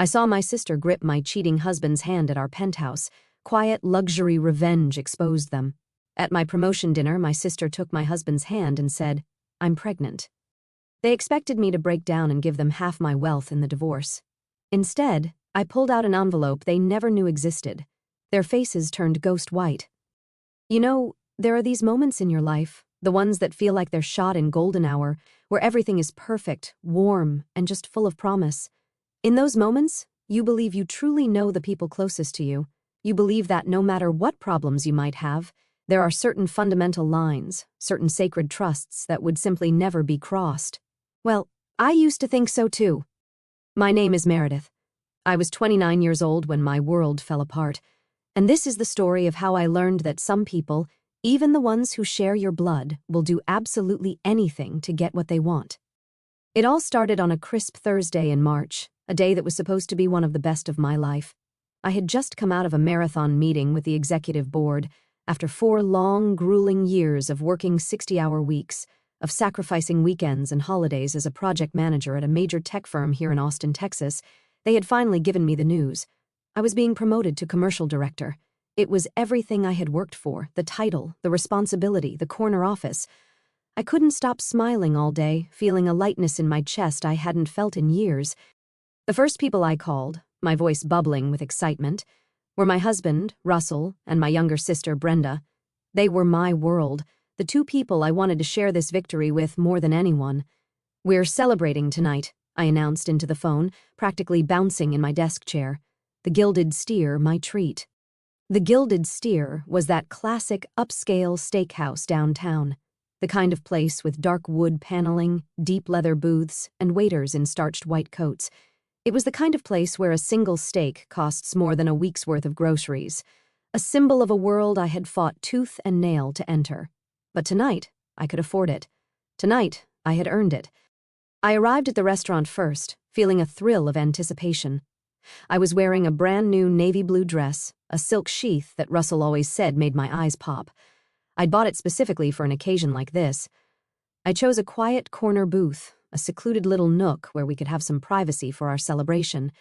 I saw my sister grip my cheating husband's hand at our penthouse. Quiet luxury revenge exposed them. At my promotion dinner, my sister took my husband's hand and said, "I'm pregnant." They expected me to break down and give them half my wealth in the divorce. Instead, I pulled out an envelope they never knew existed. Their faces turned ghost white. You know, there are these moments in your life, the ones that feel like they're shot in golden hour, where everything is perfect, warm, and just full of promise. In those moments, you believe you truly know the people closest to you. You believe that no matter what problems you might have, there are certain fundamental lines, certain sacred trusts that would simply never be crossed. Well, I used to think so too. My name is Meredith. I was 29 years old when my world fell apart. And this is the story of how I learned that some people, even the ones who share your blood, will do absolutely anything to get what they want. It all started on a crisp Thursday in March, a day that was supposed to be one of the best of my life. I had just come out of a marathon meeting with the executive board after 4 long, grueling years of working 60-hour weeks, of sacrificing weekends and holidays as a project manager at a major tech firm here in Austin, Texas. They had finally given me the news. I was being promoted to commercial director. It was everything I had worked for, the title, the responsibility, the corner office. I couldn't stop smiling all day, feeling a lightness in my chest I hadn't felt in years. The first people I called, my voice bubbling with excitement, were my husband, Russell, and my younger sister, Brenda. They were my world, the 2 people I wanted to share this victory with more than anyone. "We're celebrating tonight," I announced into the phone, practically bouncing in my desk chair. The Gilded Steer, my treat. The Gilded Steer was that classic upscale steakhouse downtown, the kind of place with dark wood paneling, deep leather booths, and waiters in starched white coats. It was the kind of place where a single steak costs more than a week's worth of groceries, a symbol of a world I had fought tooth and nail to enter. But tonight, I could afford it. Tonight, I had earned it. I arrived at the restaurant first, feeling a thrill of anticipation. I was wearing a brand new navy blue dress, a silk sheath that Russell always said made my eyes pop. I'd bought it specifically for an occasion like this. I chose a quiet corner booth, a secluded little nook where we could have some privacy for our celebration.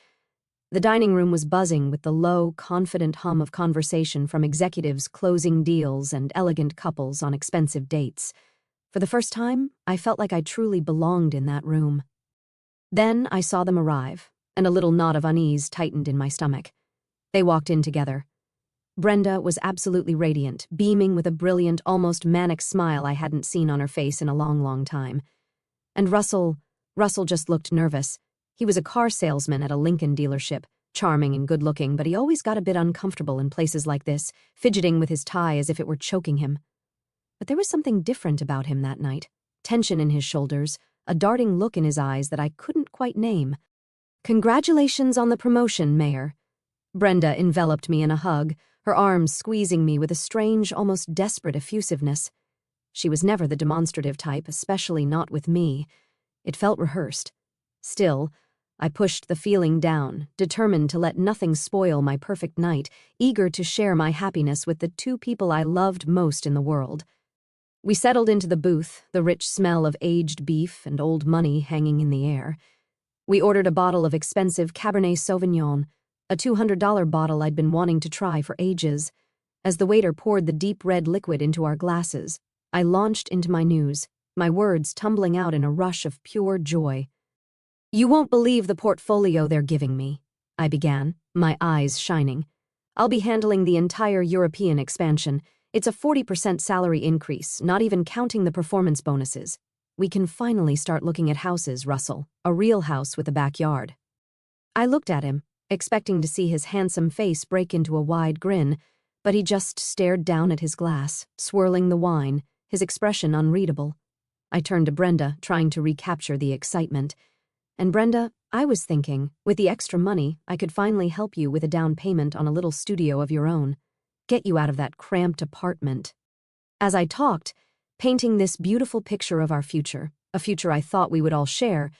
The dining room was buzzing with the low, confident hum of conversation from executives closing deals and elegant couples on expensive dates. For the first time, I felt like I truly belonged in that room. Then I saw them arrive, and a little knot of unease tightened in my stomach. They walked in together. Brenda was absolutely radiant, beaming with a brilliant, almost manic smile I hadn't seen on her face in a long, long time. And Russell just looked nervous. He was a car salesman at a Lincoln dealership, charming and good-looking, but he always got a bit uncomfortable in places like this, fidgeting with his tie as if it were choking him. But there was something different about him that night. Tension in his shoulders, a darting look in his eyes that I couldn't quite name. "Congratulations on the promotion, Mayor." Brenda enveloped me in a hug, her arms squeezing me with a strange, almost desperate effusiveness. She was never the demonstrative type, especially not with me. It felt rehearsed. Still, I pushed the feeling down, determined to let nothing spoil my perfect night, eager to share my happiness with the 2 people I loved most in the world. We settled into the booth, the rich smell of aged beef and old money hanging in the air. We ordered a bottle of expensive Cabernet Sauvignon, a $200 bottle I'd been wanting to try for ages. As the waiter poured the deep red liquid into our glasses, I launched into my news, my words tumbling out in a rush of pure joy. "You won't believe the portfolio they're giving me," I began, my eyes shining. "I'll be handling the entire European expansion. It's a 40% salary increase, not even counting the performance bonuses. We can finally start looking at houses, Russell, a real house with a backyard." I looked at him, expecting to see his handsome face break into a wide grin, but he just stared down at his glass, swirling the wine, his expression unreadable. I turned to Brenda, trying to recapture the excitement. "And Brenda, I was thinking, with the extra money, I could finally help you with a down payment on a little studio of your own. Get you out of that cramped apartment." As I talked, painting this beautiful picture of our future, a future I thought we would all share,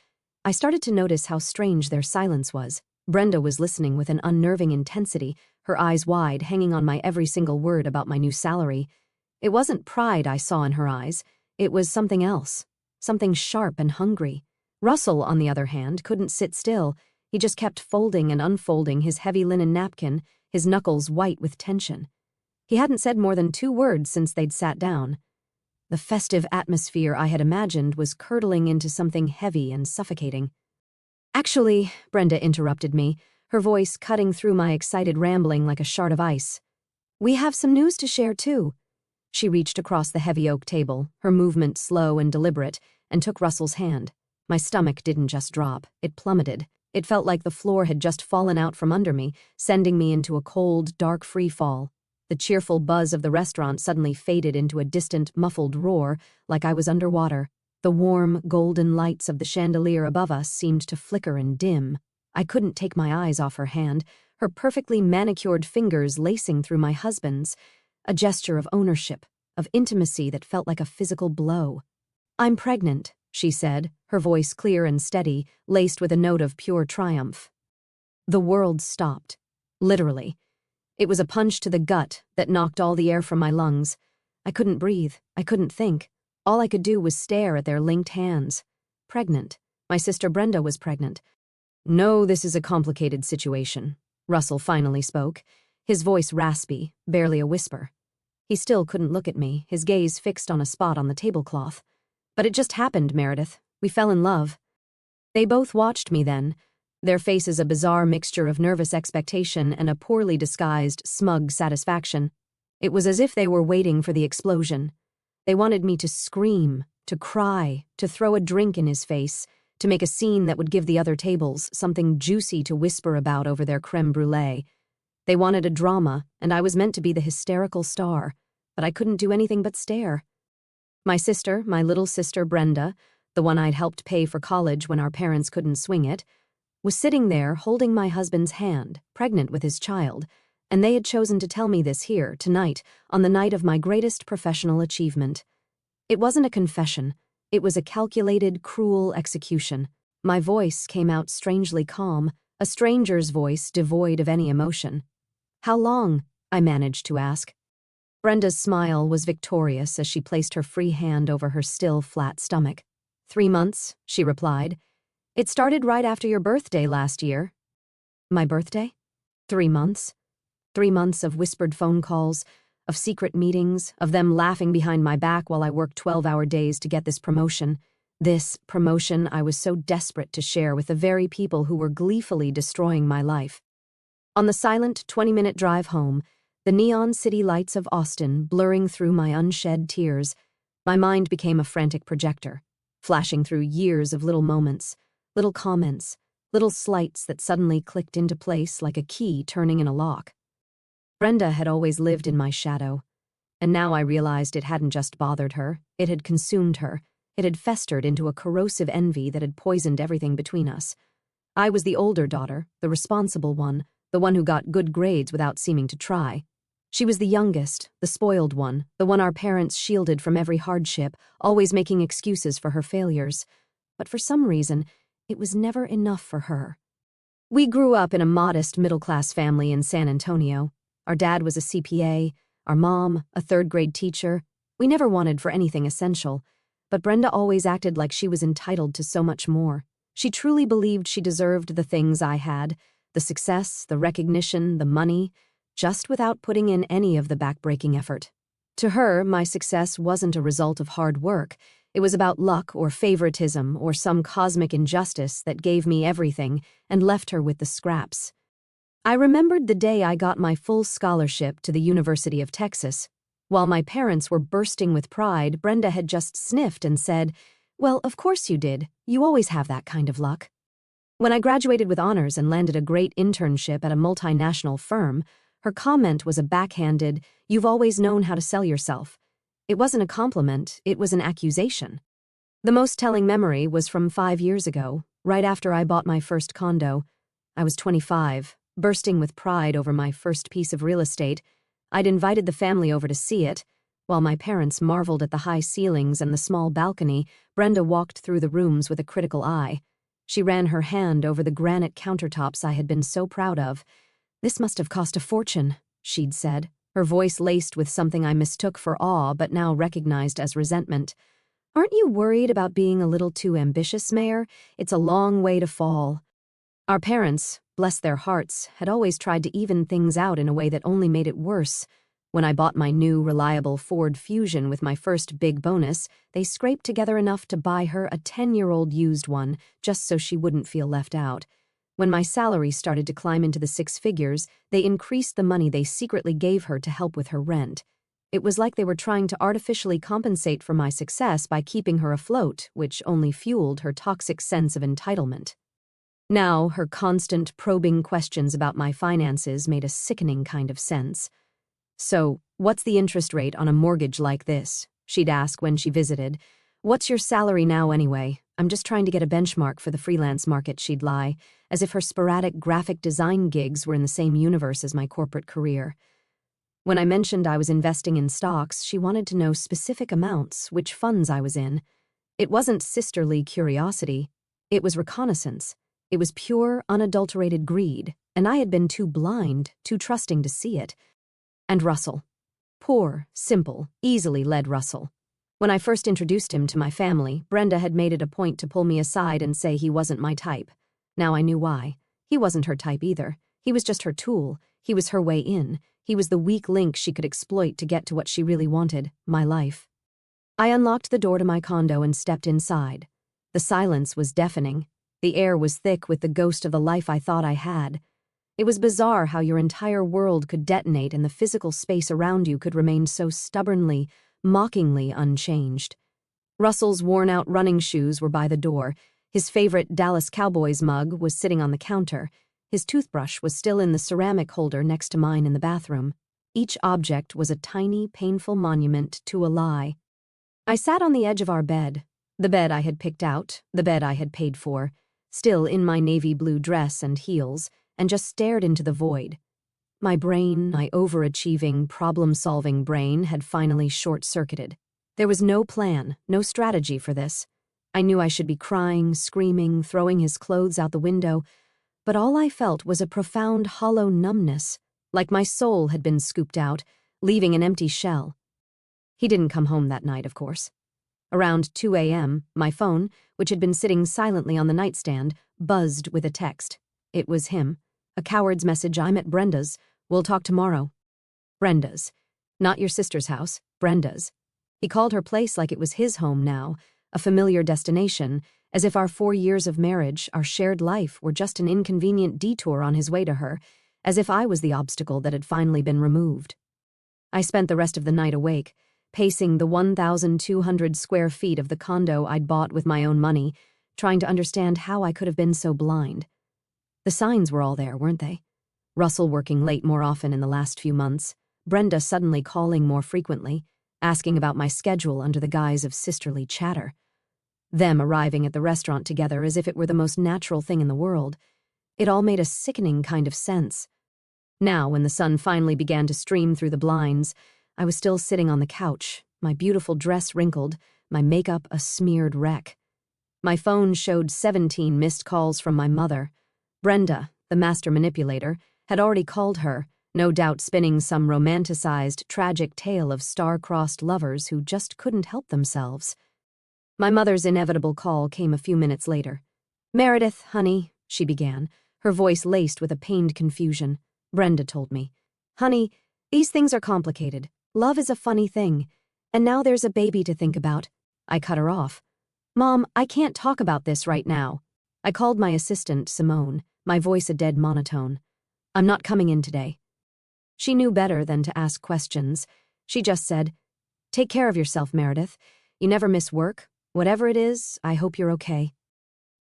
I started to notice how strange their silence was. Brenda was listening with an unnerving intensity, her eyes wide, hanging on my every single word about my new salary. It wasn't pride I saw in her eyes. It was something else, something sharp and hungry. Russell, on the other hand, couldn't sit still. He just kept folding and unfolding his heavy linen napkin, his knuckles white with tension. He hadn't said more than 2 words since they'd sat down. The festive atmosphere I had imagined was curdling into something heavy and suffocating. "Actually," Brenda interrupted me, her voice cutting through my excited rambling like a shard of ice. "We have some news to share, too." She reached across the heavy oak table, her movement slow and deliberate, and took Russell's hand. My stomach didn't just drop, it plummeted. It felt like the floor had just fallen out from under me, sending me into a cold, dark free fall. The cheerful buzz of the restaurant suddenly faded into a distant, muffled roar, like I was underwater. The warm, golden lights of the chandelier above us seemed to flicker and dim. I couldn't take my eyes off her hand, her perfectly manicured fingers lacing through my husband's, a gesture of ownership, of intimacy that felt like a physical blow. "I'm pregnant," she said, her voice clear and steady, laced with a note of pure triumph. The world stopped. Literally. It was a punch to the gut that knocked all the air from my lungs. I couldn't breathe. I couldn't think. All I could do was stare at their linked hands. Pregnant. My sister Brenda was pregnant. "No, this is a complicated situation," Russell finally spoke, his voice raspy, barely a whisper. He still couldn't look at me, his gaze fixed on a spot on the tablecloth. "But it just happened, Meredith. We fell in love." They both watched me then, their faces a bizarre mixture of nervous expectation and a poorly disguised, smug satisfaction. It was as if they were waiting for the explosion. They wanted me to scream, to cry, to throw a drink in his face, to make a scene that would give the other tables something juicy to whisper about over their creme brulee. They wanted a drama, and I was meant to be the hysterical star, but I couldn't do anything but stare. My sister, my little sister Brenda, the one I'd helped pay for college when our parents couldn't swing it, was sitting there holding my husband's hand, pregnant with his child, and they had chosen to tell me this here, tonight, on the night of my greatest professional achievement. It wasn't a confession. It was a calculated, cruel execution. My voice came out strangely calm, a stranger's voice devoid of any emotion. "How long?" I managed to ask. Brenda's smile was victorious as she placed her free hand over her still, flat stomach. 3 months, she replied. "It started right after your birthday last year." My birthday? 3 months? 3 months of whispered phone calls, of secret meetings, of them laughing behind my back while I worked 12-hour days to get this promotion. This promotion I was so desperate to share with the very people who were gleefully destroying my life. On the silent 20-minute drive home, the neon city lights of Austin blurring through my unshed tears, my mind became a frantic projector, flashing through years of little moments, little comments, little slights that suddenly clicked into place like a key turning in a lock. Brenda had always lived in my shadow, and now I realized it hadn't just bothered her, it had consumed her. It had festered into a corrosive envy that had poisoned everything between us. I was the older daughter, the responsible one, the one who got good grades without seeming to try. She was the youngest, the spoiled one, the one our parents shielded from every hardship, always making excuses for her failures. But for some reason, it was never enough for her. We grew up in a modest middle-class family in San Antonio. Our dad was a CPA, our mom, a third-grade teacher. We never wanted for anything essential. But Brenda always acted like she was entitled to so much more. She truly believed she deserved the things I had, the success, the recognition, the money, just without putting in any of the backbreaking effort. To her, my success wasn't a result of hard work. It was about luck or favoritism or some cosmic injustice that gave me everything and left her with the scraps. I remembered the day I got my full scholarship to the University of Texas. While my parents were bursting with pride, Brenda had just sniffed and said, "Well, of course you did. You always have that kind of luck." When I graduated with honors and landed a great internship at a multinational firm, her comment was a backhanded, "You've always known how to sell yourself." It wasn't a compliment, it was an accusation. The most telling memory was from 5 years ago, right after I bought my first condo. I was 25, bursting with pride over my first piece of real estate. I'd invited the family over to see it. While my parents marveled at the high ceilings and the small balcony, Brenda walked through the rooms with a critical eye. She ran her hand over the granite countertops I had been so proud of. "This must have cost a fortune," she'd said, her voice laced with something I mistook for awe but now recognized as resentment. "Aren't you worried about being a little too ambitious, Mayor? It's a long way to fall." Our parents, bless their hearts, had always tried to even things out in a way that only made it worse. When I bought my new, reliable Ford Fusion with my first big bonus, they scraped together enough to buy her a 10-year-old used one, just so she wouldn't feel left out. When my salary started to climb into the six figures, they increased the money they secretly gave her to help with her rent. It was like they were trying to artificially compensate for my success by keeping her afloat, which only fueled her toxic sense of entitlement. Now, her constant probing questions about my finances made a sickening kind of sense. "So, what's the interest rate on a mortgage like this?" she'd ask when she visited. "What's your salary now anyway? I'm just trying to get a benchmark for the freelance market," she'd lie, as if her sporadic graphic design gigs were in the same universe as my corporate career. When I mentioned I was investing in stocks, she wanted to know specific amounts, which funds I was in. It wasn't sisterly curiosity. It was reconnaissance. It was pure, unadulterated greed, and I had been too blind, too trusting to see it. And Russell. Poor, simple, easily led Russell. When I first introduced him to my family, Brenda had made it a point to pull me aside and say he wasn't my type. Now I knew why. He wasn't her type either. He was just her tool. He was her way in. He was the weak link she could exploit to get to what she really wanted, my life. I unlocked the door to my condo and stepped inside. The silence was deafening. The air was thick with the ghost of the life I thought I had. It was bizarre how your entire world could detonate and the physical space around you could remain so stubbornly, mockingly unchanged. Russell's worn-out running shoes were by the door. His favorite Dallas Cowboys mug was sitting on the counter. His toothbrush was still in the ceramic holder next to mine in the bathroom. Each object was a tiny, painful monument to a lie. I sat on the edge of our bed, the bed I had picked out, the bed I had paid for, still in my navy blue dress and heels, and just stared into the void. My brain, my overachieving, problem-solving brain, had finally short-circuited. There was no plan, no strategy for this. I knew I should be crying, screaming, throwing his clothes out the window, but all I felt was a profound hollow numbness, like my soul had been scooped out, leaving an empty shell. He didn't come home that night, of course. Around 2 a.m., my phone, which had been sitting silently on the nightstand, buzzed with a text. It was him. A coward's message. "I'm at Brenda's. We'll talk tomorrow." Brenda's. Not your sister's house, Brenda's. He called her place like it was his home now, a familiar destination, as if our 4 years of marriage, our shared life, were just an inconvenient detour on his way to her, as if I was the obstacle that had finally been removed. I spent the rest of the night awake, pacing the 1,200 square feet of the condo I'd bought with my own money, trying to understand how I could have been so blind. The signs were all there, weren't they? Russell working late more often in the last few months, Brenda suddenly calling more frequently, asking about my schedule under the guise of sisterly chatter. Them arriving at the restaurant together as if it were the most natural thing in the world. It all made a sickening kind of sense. Now, when the sun finally began to stream through the blinds, I was still sitting on the couch, my beautiful dress wrinkled, my makeup a smeared wreck. My phone showed 17 missed calls from my mother. Brenda, the master manipulator, had already called her, no doubt spinning some romanticized, tragic tale of star-crossed lovers who just couldn't help themselves. My mother's inevitable call came a few minutes later. "Meredith, honey," she began, her voice laced with a pained confusion. Brenda told me. "Honey, these things are complicated. Love is a funny thing. And now there's a baby to think about." I cut her off. "Mom, I can't talk about this right now." I called my assistant, Simone, my voice a dead monotone. "I'm not coming in today." She knew better than to ask questions. She just said, "Take care of yourself, Meredith. You never miss work. Whatever it is, I hope you're okay."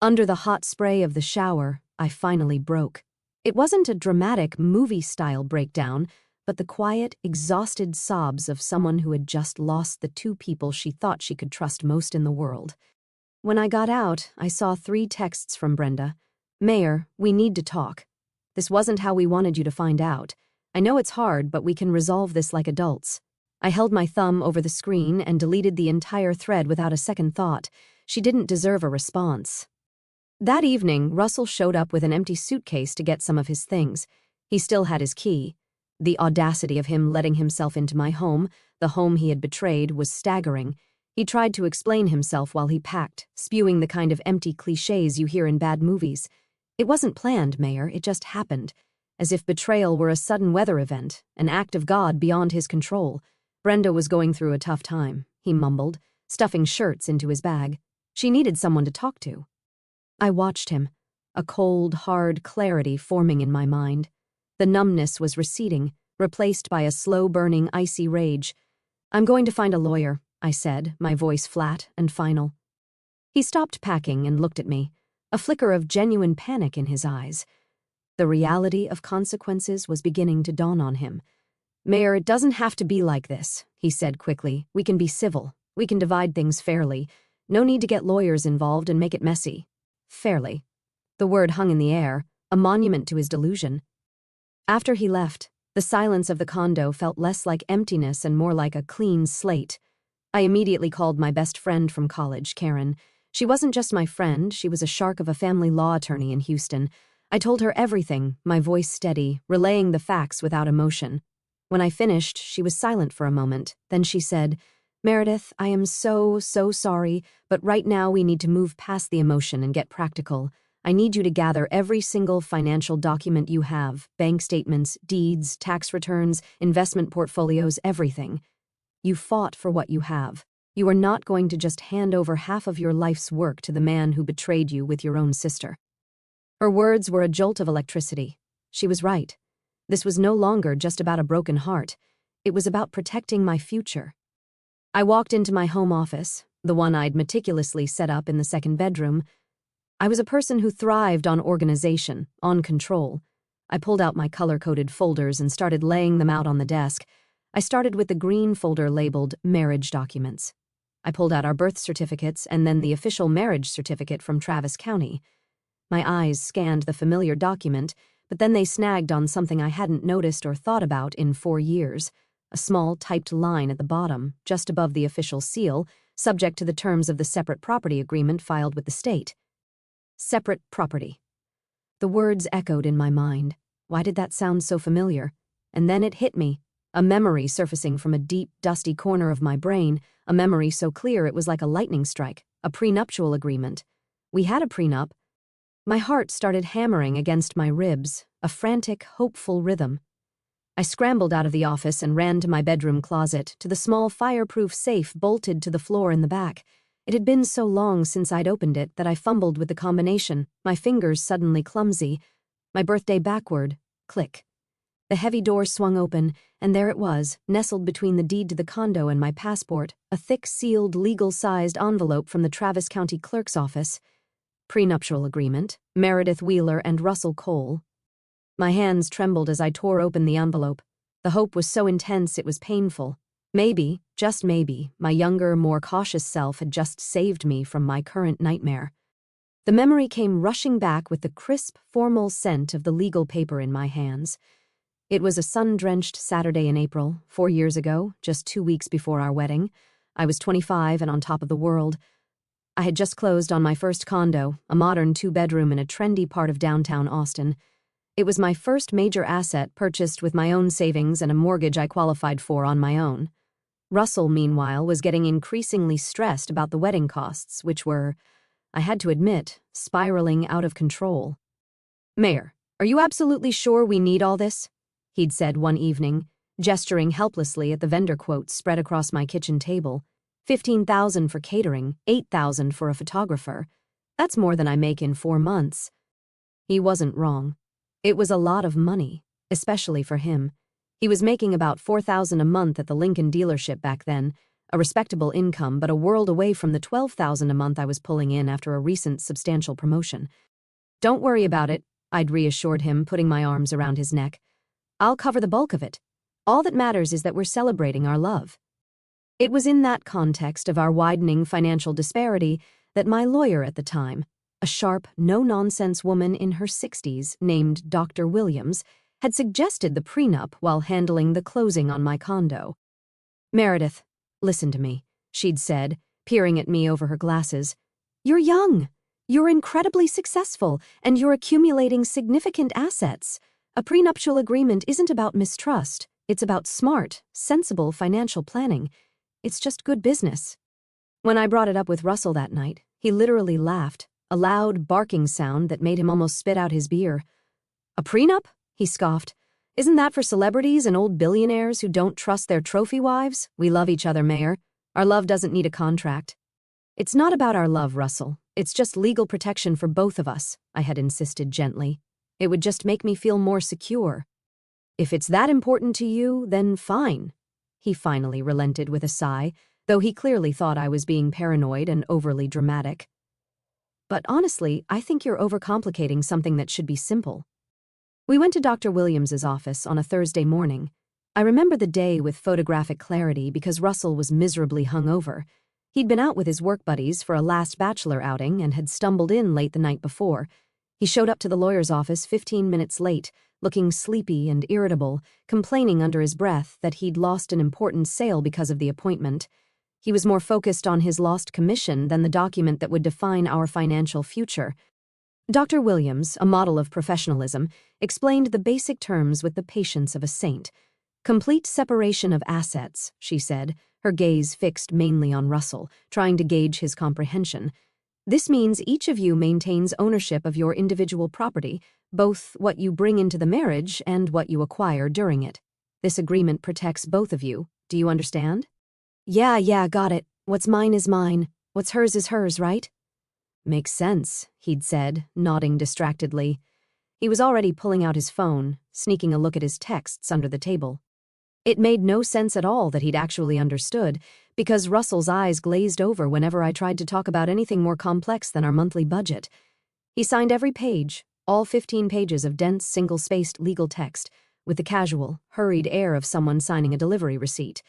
Under the hot spray of the shower, I finally broke. It wasn't a dramatic movie-style breakdown, but the quiet, exhausted sobs of someone who had just lost the two people she thought she could trust most in the world. When I got out, I saw 3 texts from Brenda. "Mayor, we need to talk. This wasn't how we wanted you to find out. I know it's hard, but we can resolve this like adults." I held my thumb over the screen and deleted the entire thread without a second thought. She didn't deserve a response. That evening, Russell showed up with an empty suitcase to get some of his things. He still had his key. The audacity of him letting himself into my home, the home he had betrayed, was staggering. He tried to explain himself while he packed, spewing the kind of empty clichés you hear in bad movies. It wasn't planned, Mayor, it just happened. As if betrayal were a sudden weather event, an act of God beyond his control. Brenda was going through a tough time, he mumbled, stuffing shirts into his bag. She needed someone to talk to. I watched him, a cold, hard clarity forming in my mind. The numbness was receding, replaced by a slow-burning, icy rage. I'm going to find a lawyer, I said, my voice flat and final. He stopped packing and looked at me, a flicker of genuine panic in his eyes. The reality of consequences was beginning to dawn on him. Mayor, it doesn't have to be like this, he said quickly. We can be civil. We can divide things fairly. No need to get lawyers involved and make it messy. Fairly. The word hung in the air, a monument to his delusion. After he left, the silence of the condo felt less like emptiness and more like a clean slate. I immediately called my best friend from college, Karen. She wasn't just my friend, she was a shark of a family law attorney in Houston. I told her everything, my voice steady, relaying the facts without emotion. When I finished, she was silent for a moment. Then she said, Meredith, I am so sorry, but right now we need to move past the emotion and get practical. I need you to gather every single financial document you have, bank statements, deeds, tax returns, investment portfolios, everything. You fought for what you have. You are not going to just hand over half of your life's work to the man who betrayed you with your own sister. Her words were a jolt of electricity. She was right. This was no longer just about a broken heart. It was about protecting my future. I walked into my home office, the one I'd meticulously set up in the second bedroom. I was a person who thrived on organization, on control. I pulled out my color-coded folders and started laying them out on the desk. I started with the green folder labeled marriage documents. I pulled out our birth certificates and then the official marriage certificate from Travis County. My eyes scanned the familiar document, but then they snagged on something I hadn't noticed or thought about in 4 years, a small typed line at the bottom, just above the official seal, subject to the terms of the separate property agreement filed with the state. Separate property. The words echoed in my mind. Why did that sound so familiar? And then it hit me, a memory surfacing from a deep, dusty corner of my brain, a memory so clear it was like a lightning strike, a prenuptial agreement. We had a prenup. My heart started hammering against my ribs, a frantic, hopeful rhythm. I scrambled out of the office and ran to my bedroom closet, to the small fireproof safe bolted to the floor in the back. It had been so long since I'd opened it that I fumbled with the combination, my fingers suddenly clumsy. My birthday backward. Click. The heavy door swung open, and there it was, nestled between the deed to the condo and my passport, a thick, sealed, legal-sized envelope from the Travis County Clerk's office. Prenuptial agreement, Meredith Wheeler and Russell Cole. My hands trembled as I tore open the envelope. The hope was so intense it was painful. Maybe, just maybe, my younger, more cautious self had just saved me from my current nightmare. The memory came rushing back with the crisp, formal scent of the legal paper in my hands. It was a sun-drenched Saturday in April, 4 years ago, just 2 weeks before our wedding. I was 25 and on top of the world. I had just closed on my first condo, a modern 2-bedroom in a trendy part of downtown Austin. It was my first major asset purchased with my own savings and a mortgage I qualified for on my own. Russell, meanwhile, was getting increasingly stressed about the wedding costs, which were, I had to admit, spiraling out of control. Mayor, are you absolutely sure we need all this? He'd said one evening, gesturing helplessly at the vendor quotes spread across my kitchen table. $15,000 for catering, $8,000 for a photographer. That's more than I make in 4 months. He wasn't wrong. It was a lot of money, especially for him. He was making about $4,000 a month at the Lincoln dealership back then, a respectable income but a world away from the $12,000 a month I was pulling in after a recent substantial promotion. Don't worry about it, I'd reassured him, putting my arms around his neck. I'll cover the bulk of it. All that matters is that we're celebrating our love. It was in that context of our widening financial disparity that my lawyer at the time, a sharp, no-nonsense woman in her 60s named Dr. Williams, had suggested the prenup while handling the closing on my condo. Meredith, listen to me, she'd said, peering at me over her glasses. You're young. You're incredibly successful, and you're accumulating significant assets. A prenuptial agreement isn't about mistrust. It's about smart, sensible financial planning. It's just good business. When I brought it up with Russell that night, he literally laughed, a loud, barking sound that made him almost spit out his beer. "A prenup?" he scoffed. "Isn't that for celebrities and old billionaires who don't trust their trophy wives? We love each other, Mayor. Our love doesn't need a contract." "It's not about our love, Russell. It's just legal protection for both of us," I had insisted gently. "It would just make me feel more secure." "If it's that important to you, then fine." He finally relented with a sigh, though he clearly thought I was being paranoid and overly dramatic. "But honestly, I think you're overcomplicating something that should be simple." We went to Dr. Williams's office on a Thursday morning. I remember the day with photographic clarity because Russell was miserably hungover. He'd been out with his work buddies for a last bachelor outing and had stumbled in late the night before. He showed up to the lawyer's office 15 minutes late, looking sleepy and irritable, complaining under his breath that he'd lost an important sale because of the appointment. He was more focused on his lost commission than the document that would define our financial future. Dr. Williams, a model of professionalism, explained the basic terms with the patience of a saint. "Complete separation of assets," she said, her gaze fixed mainly on Russell, trying to gauge his comprehension. "This means each of you maintains ownership of your individual property, both what you bring into the marriage and what you acquire during it. This agreement protects both of you. Do you understand?" Yeah, got it. What's mine is mine. What's hers is hers, right?" "Makes sense," he'd said, nodding distractedly. He was already pulling out his phone, sneaking a look at his texts under the table. It made no sense at all that he'd actually understood, because Russell's eyes glazed over whenever I tried to talk about anything more complex than our monthly budget. He signed every page, all 15 pages of dense, single-spaced legal text, with the casual, hurried air of someone signing a delivery receipt.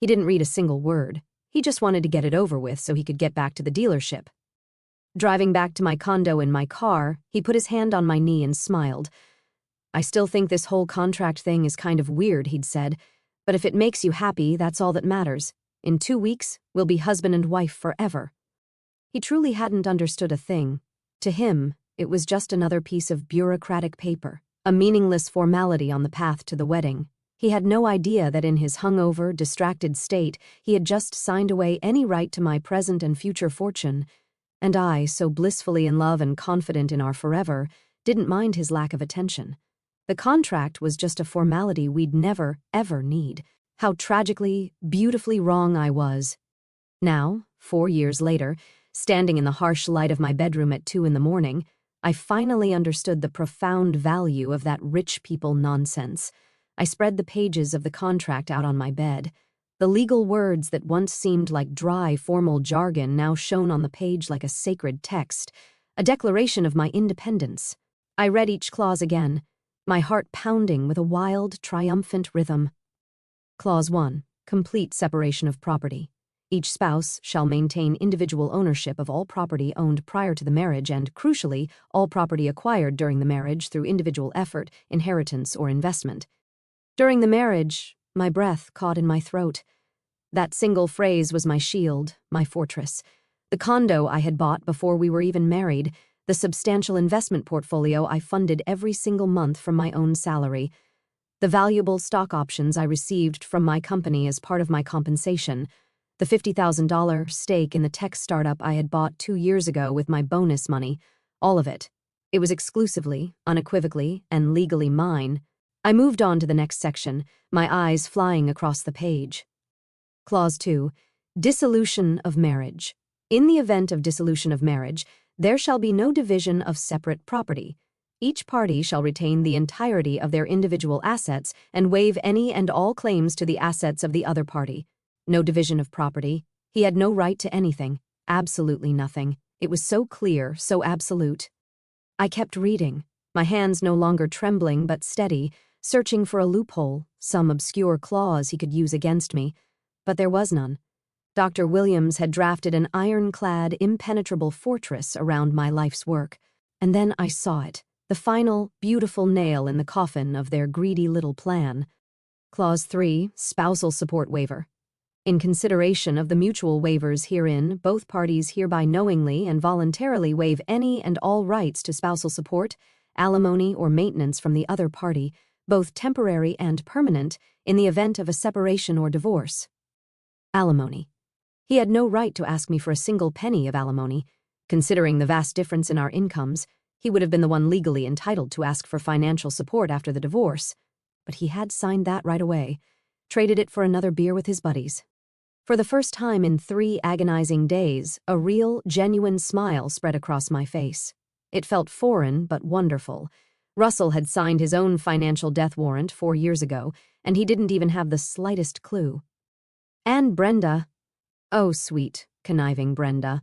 He didn't read a single word. He just wanted to get it over with so he could get back to the dealership. Driving back to my condo in my car, he put his hand on my knee and smiled. "I still think this whole contract thing is kind of weird," he'd said, "but if it makes you happy, that's all that matters. In 2 weeks, we'll be husband and wife forever." He truly hadn't understood a thing. To him, it was just another piece of bureaucratic paper, a meaningless formality on the path to the wedding. He had no idea that in his hungover, distracted state, he had just signed away any right to my present and future fortune. And I, so blissfully in love and confident in our forever, didn't mind his lack of attention. The contract was just a formality we'd never, ever need. How tragically, beautifully wrong I was. Now, 4 years later, standing in the harsh light of my bedroom at 2 a.m, I finally understood the profound value of that rich people nonsense. I spread the pages of the contract out on my bed. The legal words that once seemed like dry, formal jargon now shone on the page like a sacred text, a declaration of my independence. I read each clause again, my heart pounding with a wild, triumphant rhythm. Clause 1. Complete separation of property. Each spouse shall maintain individual ownership of all property owned prior to the marriage and, crucially, all property acquired during the marriage through individual effort, inheritance, or investment. During the marriage, my breath caught in my throat. That single phrase was my shield, my fortress. The condo I had bought before we were even married, the substantial investment portfolio I funded every single month from my own salary, the valuable stock options I received from my company as part of my compensation, the $50,000 stake in the tech startup I had bought 2 years ago with my bonus money, all of it. It was exclusively, unequivocally, and legally mine. I moved on to the next section, my eyes flying across the page. Clause 2. Dissolution of marriage. In the event of dissolution of marriage, there shall be no division of separate property. Each party shall retain the entirety of their individual assets and waive any and all claims to the assets of the other party. No division of property. He had no right to anything. Absolutely nothing. It was so clear, so absolute. I kept reading, my hands no longer trembling but steady, searching for a loophole, some obscure clause he could use against me. But there was none. Dr. Williams had drafted an ironclad, impenetrable fortress around my life's work. And then I saw it, the final, beautiful nail in the coffin of their greedy little plan. Clause 3, Spousal Support Waiver. In consideration of the mutual waivers herein, both parties hereby knowingly and voluntarily waive any and all rights to spousal support, alimony, or maintenance from the other party, both temporary and permanent, in the event of a separation or divorce. Alimony. He had no right to ask me for a single penny of alimony. Considering the vast difference in our incomes, he would have been the one legally entitled to ask for financial support after the divorce. But he had signed that right away, traded it for another beer with his buddies. For the first time in 3 agonizing days, a real, genuine smile spread across my face. It felt foreign but wonderful. Russell had signed his own financial death warrant 4 years ago, and he didn't even have the slightest clue. And Brenda. Oh, sweet, conniving Brenda.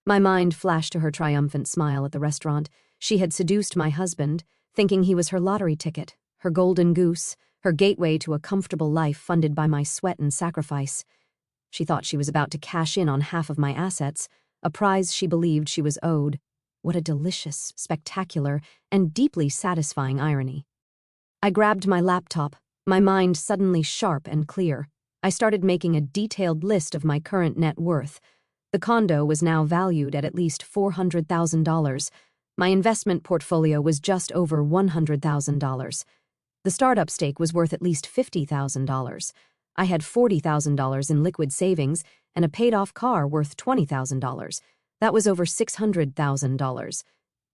My mind flashed to her triumphant smile at the restaurant. She had seduced my husband, thinking he was her lottery ticket, her golden goose, her gateway to a comfortable life funded by my sweat and sacrifice. She thought she was about to cash in on half of my assets, a prize she believed she was owed. What a delicious, spectacular, and deeply satisfying irony. I grabbed my laptop, my mind suddenly sharp and clear. I started making a detailed list of my current net worth. The condo was now valued at least $400,000. My investment portfolio was just over $100,000. The startup stake was worth at least $50,000. I had $40,000 in liquid savings and a paid-off car worth $20,000. That was over $600,000.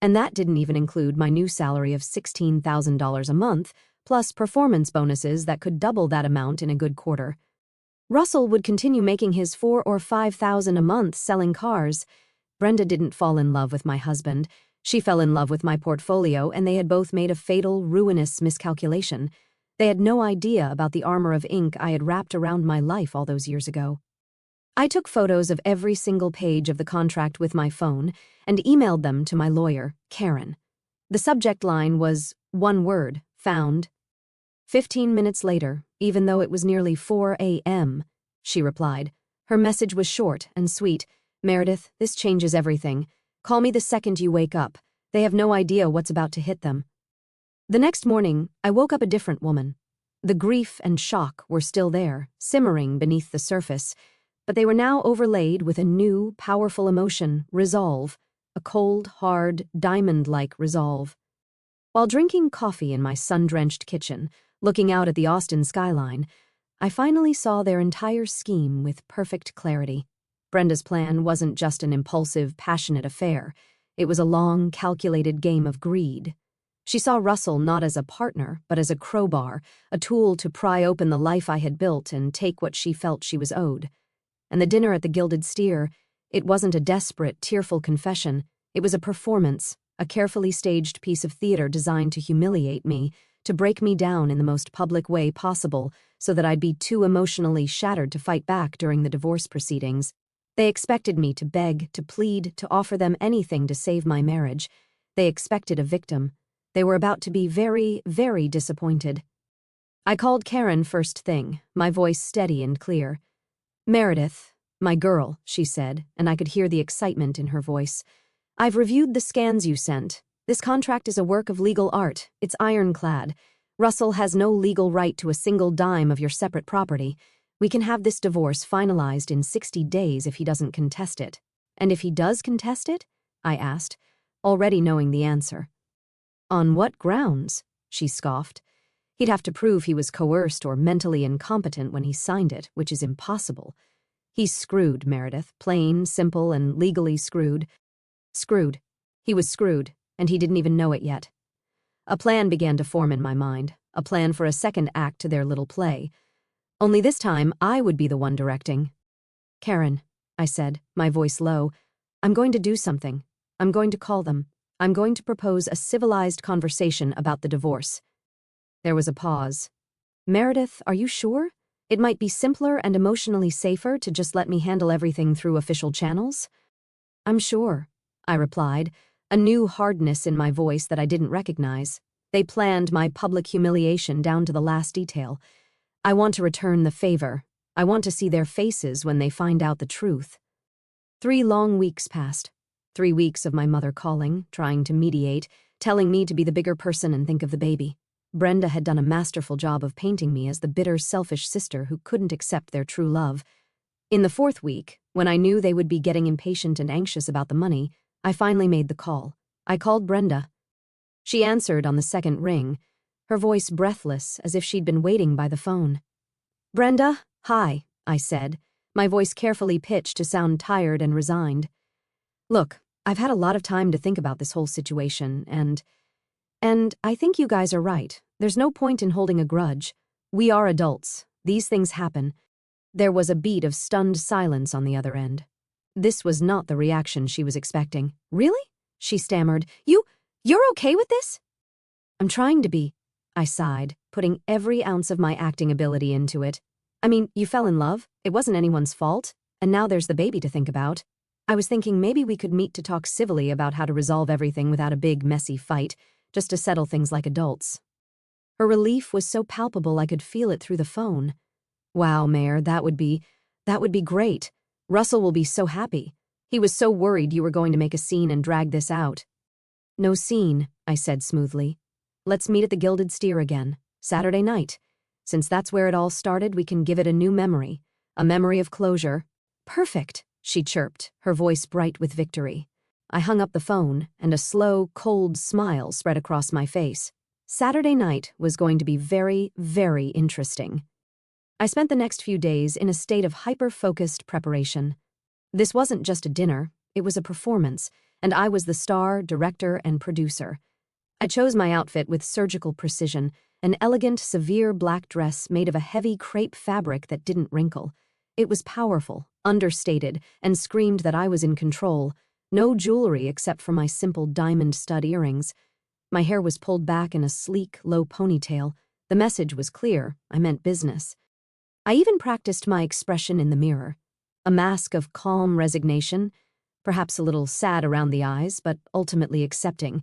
And that didn't even include my new salary of $16,000 a month, plus performance bonuses that could double that amount in a good quarter. Russell would continue making his $4,000 or $5,000 a month selling cars. Brenda didn't fall in love with my husband. She fell in love with my portfolio, and they had both made a fatal, ruinous miscalculation. They had no idea about the armor of ink I had wrapped around my life all those years ago. I took photos of every single page of the contract with my phone and emailed them to my lawyer, Karen. The subject line was, one word, found. 15 minutes later, even though it was nearly 4 a.m., she replied. Her message was short and sweet. Meredith, this changes everything. Call me the second you wake up. They have no idea what's about to hit them. The next morning, I woke up a different woman. The grief and shock were still there, simmering beneath the surface, but they were now overlaid with a new, powerful emotion, resolve, a cold, hard, diamond-like resolve. While drinking coffee in my sun-drenched kitchen, looking out at the Austin skyline, I finally saw their entire scheme with perfect clarity. Brenda's plan wasn't just an impulsive, passionate affair. It was a long, calculated game of greed. She saw Russell not as a partner, but as a crowbar, a tool to pry open the life I had built and take what she felt she was owed. And the dinner at the Gilded Steer, it wasn't a desperate, tearful confession. It was a performance, a carefully staged piece of theater designed to humiliate me, to break me down in the most public way possible so that I'd be too emotionally shattered to fight back during the divorce proceedings. They expected me to beg, to plead, to offer them anything to save my marriage. They expected a victim. They were about to be very, very disappointed. I called Karen first thing, my voice steady and clear. Meredith, my girl, she said, and I could hear the excitement in her voice. I've reviewed the scans you sent. This contract is a work of legal art. It's ironclad. Russell has no legal right to a single dime of your separate property. We can have this divorce finalized in 60 days if he doesn't contest it. And if he does contest it? I asked, already knowing the answer. On what grounds? She scoffed. He'd have to prove he was coerced or mentally incompetent when he signed it, which is impossible. He's screwed, Meredith, plain, simple, and legally screwed. Screwed. He was screwed, and he didn't even know it yet. A plan began to form in my mind, a plan for a second act to their little play. Only this time, I would be the one directing. Karen, I said, my voice low, I'm going to do something. I'm going to call them. I'm going to propose a civilized conversation about the divorce. There was a pause. Meredith, are you sure? It might be simpler and emotionally safer to just let me handle everything through official channels? I'm sure, I replied, a new hardness in my voice that I didn't recognize. They planned my public humiliation down to the last detail. I want to return the favor. I want to see their faces when they find out the truth. 3 long weeks passed. 3 weeks of my mother calling, trying to mediate, telling me to be the bigger person and think of the baby. Brenda had done a masterful job of painting me as the bitter, selfish sister who couldn't accept their true love. In the 4th week, when I knew they would be getting impatient and anxious about the money, I finally made the call. I called Brenda. She answered on the 2nd ring, her voice breathless as if she'd been waiting by the phone. Brenda, hi, I said, my voice carefully pitched to sound tired and resigned. Look, I've had a lot of time to think about this whole situation, and I think you guys are right. There's no point in holding a grudge. We are adults. These things happen. There was a beat of stunned silence on the other end. This was not the reaction she was expecting. Really? She stammered. You're okay with this? I'm trying to be, I sighed, putting every ounce of my acting ability into it. I mean, you fell in love. It wasn't anyone's fault. And now there's the baby to think about. I was thinking maybe we could meet to talk civilly about how to resolve everything without a big, messy fight, just to settle things like adults. Her relief was so palpable I could feel it through the phone. Wow, Mayor, that would be great. Russell will be so happy. He was so worried you were going to make a scene and drag this out. No scene, I said smoothly. Let's meet at the Gilded Steer again, Saturday night. Since that's where it all started, we can give it a new memory. A memory of closure. Perfect, she chirped, her voice bright with victory. I hung up the phone, and a slow, cold smile spread across my face. Saturday night was going to be very, very interesting. I spent the next few days in a state of hyper-focused preparation. This wasn't just a dinner, it was a performance, and I was the star, director, and producer. I chose my outfit with surgical precision, an elegant, severe black dress made of a heavy crepe fabric that didn't wrinkle. It was powerful, understated, and screamed that I was in control. No jewelry except for my simple diamond stud earrings. My hair was pulled back in a sleek, low ponytail. The message was clear. I meant business. I even practiced my expression in the mirror. A mask of calm resignation, perhaps a little sad around the eyes, but ultimately accepting.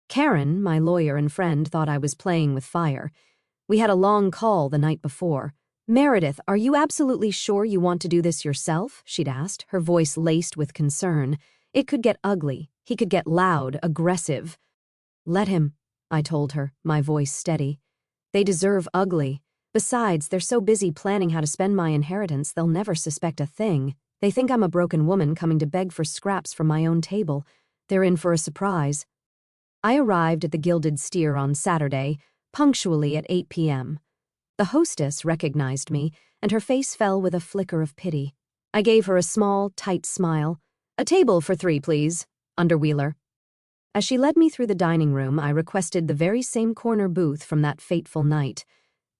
Karen, my lawyer and friend, thought I was playing with fire. We had a long call the night before. Meredith, are you absolutely sure you want to do this yourself? She'd asked, her voice laced with concern. It could get ugly. He could get loud, aggressive. Let him, I told her, my voice steady. They deserve ugly. Besides, they're so busy planning how to spend my inheritance, they'll never suspect a thing. They think I'm a broken woman coming to beg for scraps from my own table. They're in for a surprise. I arrived at the Gilded Steer on Saturday, punctually at 8 p.m. The hostess recognized me, and her face fell with a flicker of pity. I gave her a small, tight smile. A table for 3, please, under Wheeler. As she led me through the dining room, I requested the very same corner booth from that fateful night.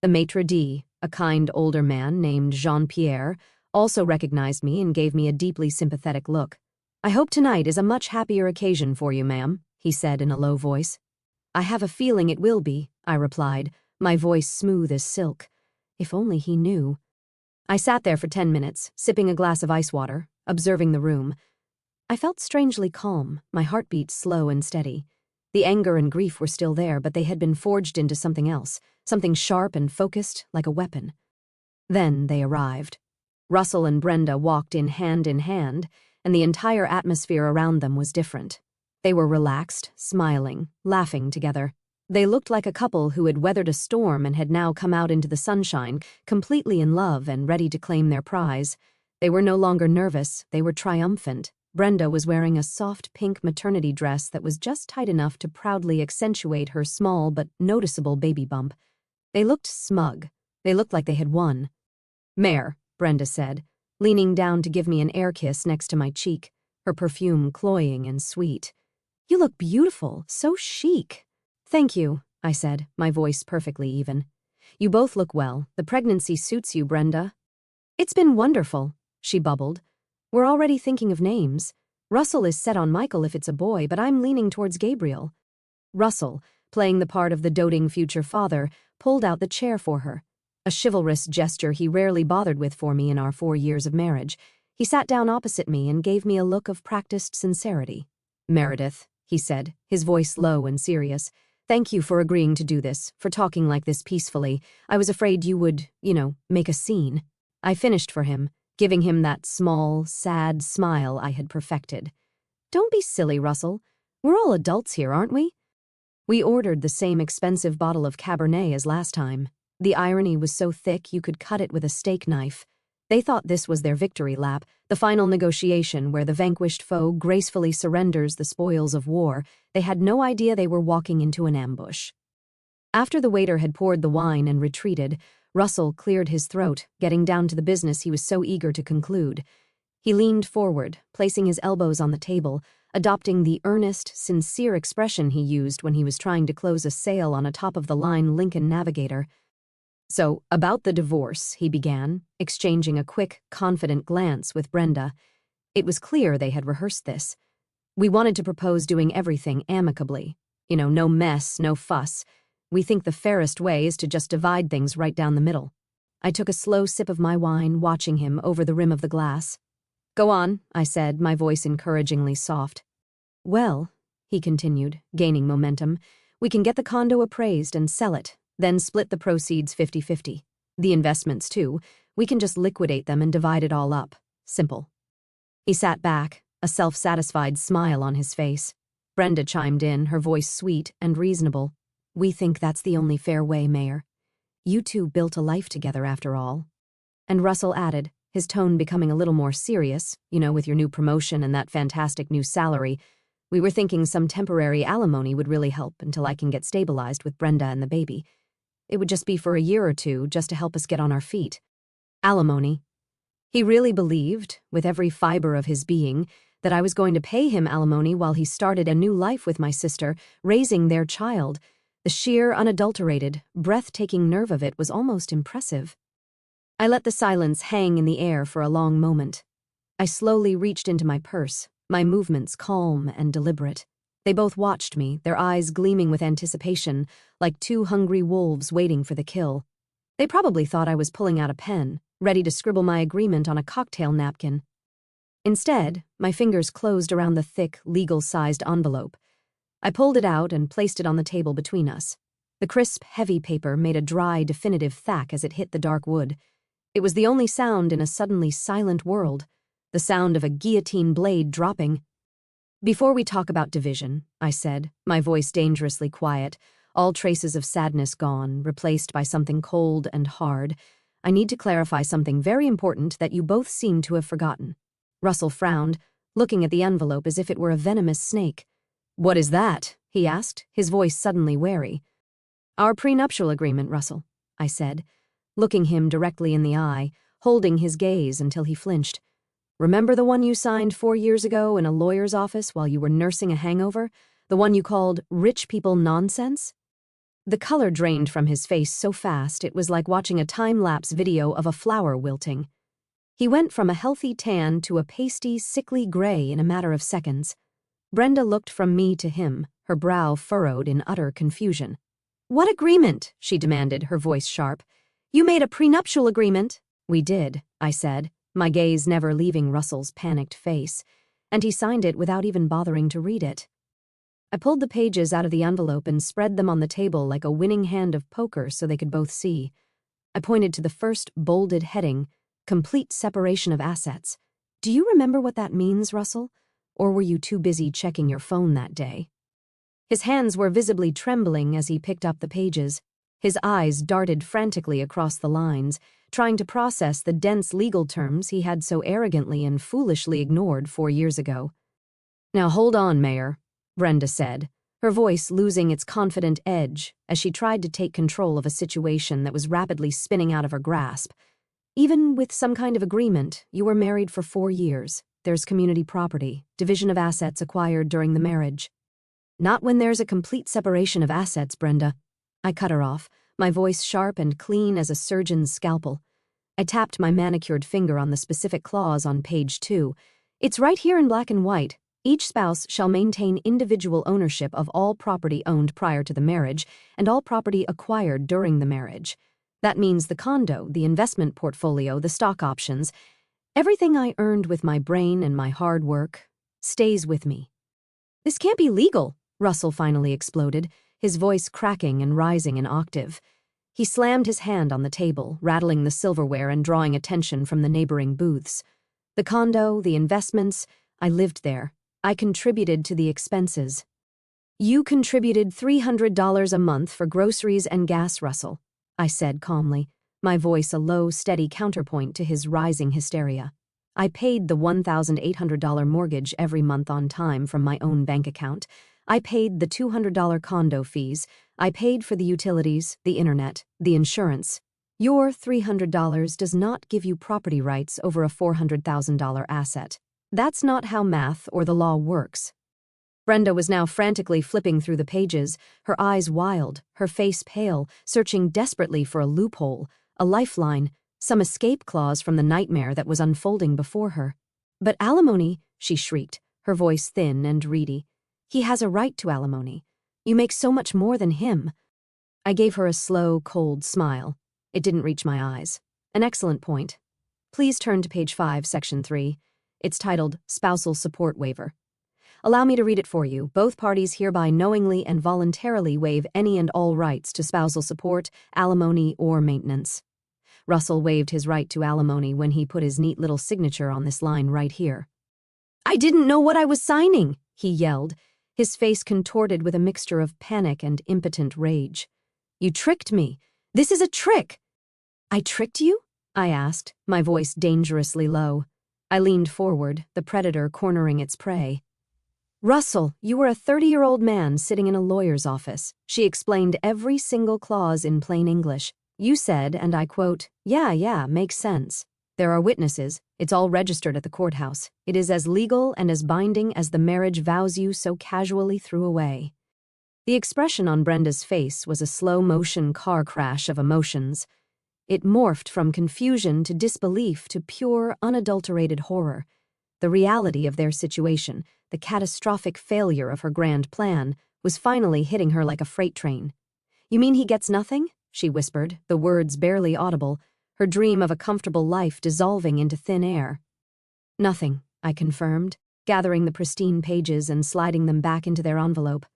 The maitre d', a kind older man named Jean-Pierre, also recognized me and gave me a deeply sympathetic look. I hope tonight is a much happier occasion for you, ma'am, he said in a low voice. I have a feeling it will be, I replied, my voice smooth as silk. If only he knew. I sat there for 10 minutes, sipping a glass of ice water, observing the room. I felt strangely calm, my heartbeat slow and steady. The anger and grief were still there, but they had been forged into something else, something sharp and focused, like a weapon. Then they arrived. Russell and Brenda walked in hand, and the entire atmosphere around them was different. They were relaxed, smiling, laughing together. They looked like a couple who had weathered a storm and had now come out into the sunshine, completely in love and ready to claim their prize. They were no longer nervous, they were triumphant. Brenda was wearing a soft pink maternity dress that was just tight enough to proudly accentuate her small but noticeable baby bump. They looked smug. They looked like they had won. Mayor, Brenda said, leaning down to give me an air kiss next to my cheek, her perfume cloying and sweet. You look beautiful, so chic. Thank you, I said, my voice perfectly even. You both look well. The pregnancy suits you, Brenda. It's been wonderful, she bubbled. We're already thinking of names. Russell is set on Michael if it's a boy, but I'm leaning towards Gabriel. Russell, playing the part of the doting future father, pulled out the chair for her. A chivalrous gesture he rarely bothered with for me in our 4 years of marriage. He sat down opposite me and gave me a look of practiced sincerity. Meredith, he said, his voice low and serious, thank you for agreeing to do this, for talking like this peacefully. I was afraid you would, make a scene. I finished for him, giving him that small, sad smile I had perfected. Don't be silly, Russell. We're all adults here, aren't we? We ordered the same expensive bottle of Cabernet as last time. The irony was so thick you could cut it with a steak knife. They thought this was their victory lap, the final negotiation where the vanquished foe gracefully surrenders the spoils of war. They had no idea they were walking into an ambush. After the waiter had poured the wine and retreated, Russell cleared his throat, getting down to the business he was so eager to conclude. He leaned forward, placing his elbows on the table, adopting the earnest, sincere expression he used when he was trying to close a sale on a top-of-the-line Lincoln Navigator. "So, about the divorce," he began, exchanging a quick, confident glance with Brenda. It was clear they had rehearsed this. "We wanted to propose doing everything amicably. No mess, no fuss. We think the fairest way is to just divide things right down the middle." I took a slow sip of my wine, watching him over the rim of the glass. "Go on," I said, my voice encouragingly soft. "Well," he continued, gaining momentum, "we can get the condo appraised and sell it, then split the proceeds 50-50. The investments, too. We can just liquidate them and divide it all up. Simple." He sat back, a self-satisfied smile on his face. Brenda chimed in, her voice sweet and reasonable. "We think that's the only fair way, Mayor. You two built a life together after all." And Russell added, his tone becoming a little more serious, with your new promotion and that fantastic new salary, "We were thinking some temporary alimony would really help until I can get stabilized with Brenda and the baby. It would just be for a year or two, just to help us get on our feet." Alimony. He really believed, with every fiber of his being, that I was going to pay him alimony while he started a new life with my sister, raising their child. The sheer, unadulterated, breathtaking nerve of it was almost impressive. I let the silence hang in the air for a long moment. I slowly reached into my purse, my movements calm and deliberate. They both watched me, their eyes gleaming with anticipation, like two hungry wolves waiting for the kill. They probably thought I was pulling out a pen, ready to scribble my agreement on a cocktail napkin. Instead, my fingers closed around the thick, legal-sized envelope. I pulled it out and placed it on the table between us. The crisp, heavy paper made a dry, definitive thwack as it hit the dark wood. It was the only sound in a suddenly silent world, the sound of a guillotine blade dropping. "Before we talk about division," I said, my voice dangerously quiet, all traces of sadness gone, replaced by something cold and hard, "I need to clarify something very important that you both seem to have forgotten." Russell frowned, looking at the envelope as if it were a venomous snake. "What is that?" he asked, his voice suddenly wary. "Our prenuptial agreement, Russell," I said, looking him directly in the eye, holding his gaze until he flinched. "Remember the one you signed 4 years ago in a lawyer's office while you were nursing a hangover? The one you called rich people nonsense?" The color drained from his face so fast it was like watching a time-lapse video of a flower wilting. He went from a healthy tan to a pasty, sickly gray in a matter of seconds. Brenda looked from me to him, her brow furrowed in utter confusion. "What agreement?" she demanded, her voice sharp. "You made a prenuptial agreement." "We did," I said, my gaze never leaving Russell's panicked face, "and he signed it without even bothering to read it." I pulled the pages out of the envelope and spread them on the table like a winning hand of poker so they could both see. I pointed to the first bolded heading, "Complete separation of assets." "Do you remember what that means, Russell? Or were you too busy checking your phone that day?" His hands were visibly trembling as he picked up the pages. His eyes darted frantically across the lines, trying to process the dense legal terms he had so arrogantly and foolishly ignored 4 years ago. "Now hold on, Mayor," Brenda said, her voice losing its confident edge as she tried to take control of a situation that was rapidly spinning out of her grasp. "Even with some kind of agreement, you were married for 4 years. There's community property, division of assets acquired during the marriage." "Not when there's a complete separation of assets, Brenda." I cut her off, my voice sharp and clean as a surgeon's scalpel. I tapped my manicured finger on the specific clause on page 2. "It's right here in black and white. Each spouse shall maintain individual ownership of all property owned prior to the marriage and all property acquired during the marriage. That means the condo, the investment portfolio, the stock options. Everything I earned with my brain and my hard work stays with me." "This can't be legal," Russell finally exploded, his voice cracking and rising an octave. He slammed his hand on the table, rattling the silverware and drawing attention from the neighboring booths. "The condo, the investments, I lived there. I contributed to the expenses." "You contributed $300 a month for groceries and gas, Russell," I said calmly, my voice a low, steady counterpoint to his rising hysteria. "I paid the $1,800 mortgage every month on time from my own bank account. I paid the $200 condo fees. I paid for the utilities, the internet, the insurance. Your $300 does not give you property rights over a $400,000 asset. That's not how math or the law works. Brenda was now frantically flipping through the pages, her eyes wild, her face pale, searching desperately for a loophole, a lifeline, some escape clause from the nightmare that was unfolding before her. "But alimony," she shrieked, her voice thin and reedy. "He has a right to alimony. You make so much more than him." I gave her a slow, cold smile. It didn't reach my eyes. "An excellent point. Please turn to page 5, section 3. It's titled Spousal Support Waiver. Allow me to read it for you. Both parties hereby knowingly and voluntarily waive any and all rights to spousal support, alimony, or maintenance." Russell waived his right to alimony when he put his neat little signature on this line right here. "I didn't know what I was signing," he yelled, his face contorted with a mixture of panic and impotent rage. "You tricked me. This is a trick." "I tricked you?" I asked, my voice dangerously low. I leaned forward, the predator cornering its prey. "Russell, you were a 30-year-old man sitting in a lawyer's office." She explained every single clause in plain English. "You said, and I quote, 'Yeah, makes sense. There are witnesses. It's all registered at the courthouse. It is as legal and as binding as the marriage vows you so casually threw away.'" The expression on Brenda's face was a slow-motion car crash of emotions. It morphed from confusion to disbelief to pure, unadulterated horror. The reality of their situation, the catastrophic failure of her grand plan, was finally hitting her like a freight train. "You mean he gets nothing?" she whispered, the words barely audible, her dream of a comfortable life dissolving into thin air. "Nothing," I confirmed, gathering the pristine pages and sliding them back into their envelope.